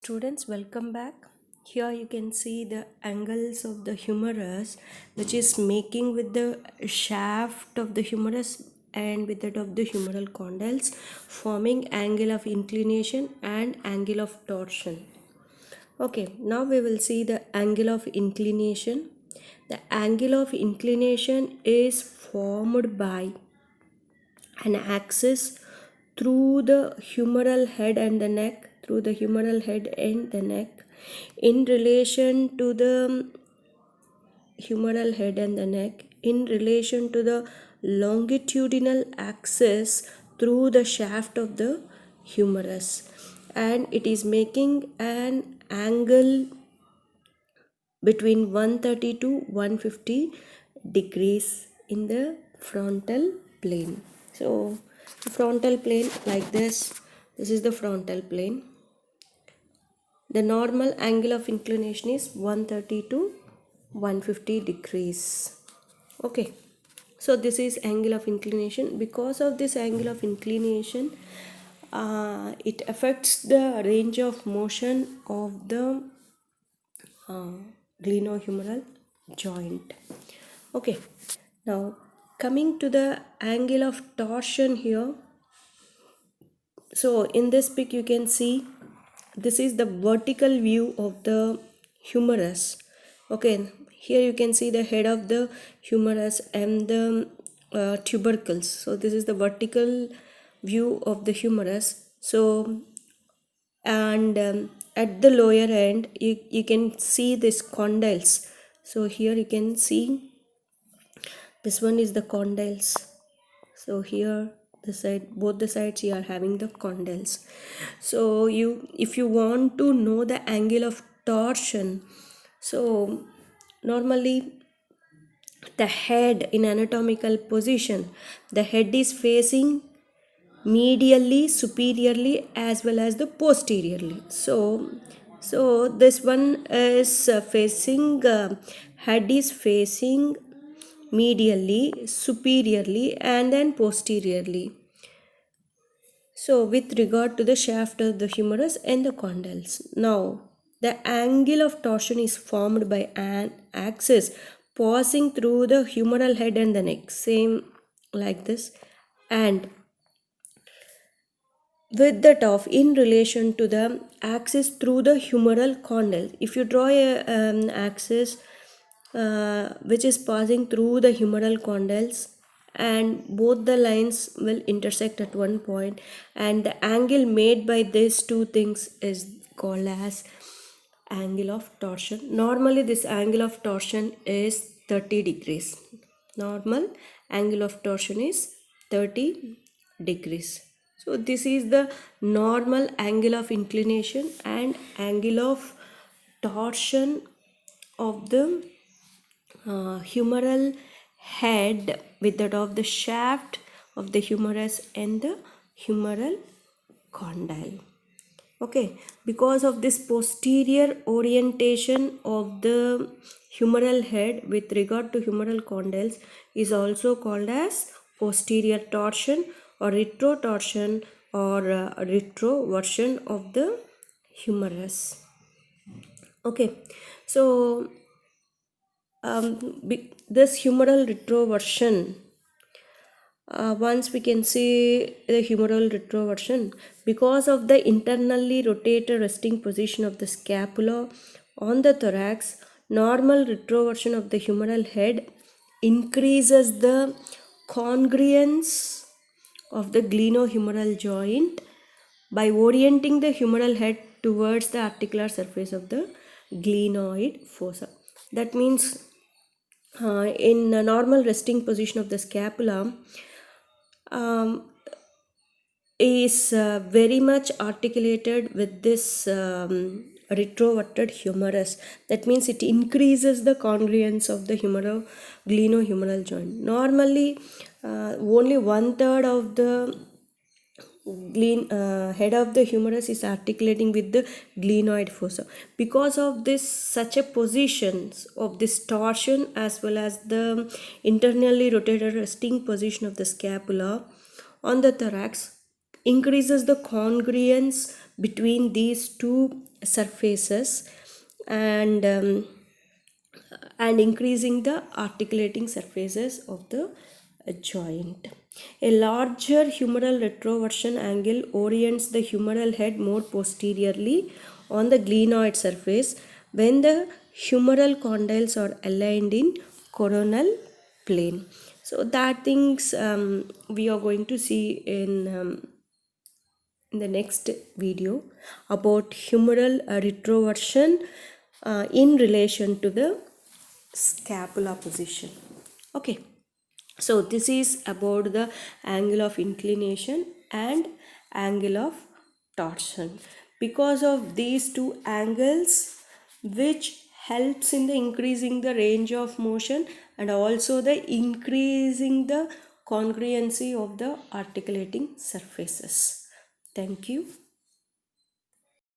Students, welcome back. Here you can see the angles of the humerus, which is making with the shaft of the humerus and with that of the humeral condyles, forming angle of inclination and angle of torsion. Okay, now we will see the angle of inclination. The angle of inclination is formed by an axis through the humeral head and the neck, in relation to the humeral head and the neck in relation to the longitudinal axis through the shaft of the humerus, and it is making an angle between 130 to 150 degrees in the frontal plane. So the frontal plane like this is the frontal plane. The normal angle of inclination is 130 to 150 degrees. Okay, so this is angle of inclination. Because of this angle of inclination, it affects the range of motion of the glenohumeral joint. Okay, now coming to the angle of torsion here. So in this pic you can see this is the vertical view of the humerus. Okay, here you can see the head of the humerus and the tubercles. So this is the vertical view of the humerus. So and at the lower end you can see this condyles. So here you can see this one is the condyles. So here the side, both the sides you are having the condyles. So if you want to know the angle of torsion, so normally the head in anatomical position, the head is facing medially, superiorly, as well as the posteriorly. So this one is facing head is facing medially, superiorly, and then posteriorly. So with regard to the shaft of the humerus and the condyles. Now the angle of torsion is formed by an axis passing through the humeral head and the neck, same like this, and with the top in relation to the axis through the humeral condyle. If you draw a axis which is passing through the humeral condyles, and both the lines will intersect at one point, and the angle made by these two things is called as angle of torsion. Normally this angle of torsion is 30 degrees. Normal angle of torsion is 30 degrees. So this is the normal angle of inclination and angle of torsion of the humeral head with that of the shaft of the humerus and the humeral condyle. Okay, because of this posterior orientation of the humeral head with regard to humeral condyles is also called as posterior torsion or retrotorsion or retroversion of the humerus. Okay, so this humeral retroversion, once we can see the humeral retroversion, because of the internally rotated resting position of the scapula on the thorax, normal retroversion of the humeral head increases the congruence of the glenohumeral joint by orienting the humeral head towards the articular surface of the glenoid fossa. That means in a normal resting position of the scapula is very much articulated with this retroverted humerus. That means it increases the congruence of the glenohumeral joint. Normally only 1/3 of the head of the humerus is articulating with the glenoid fossa. Because of this such a positions of this torsion as well as the internally rotated resting position of the scapula on the thorax increases the congruence between these two surfaces and increasing the articulating surfaces of the joint. A larger humeral retroversion angle orients the humeral head more posteriorly on the glenoid surface when the humeral condyles are aligned in coronal plane. So that things we are going to see in the next video about humeral retroversion in relation to the scapula position. Okay, so this is about the angle of inclination and angle of torsion. Because of these two angles, which helps in the increasing the range of motion and also the increasing the congruency of the articulating surfaces. Thank you.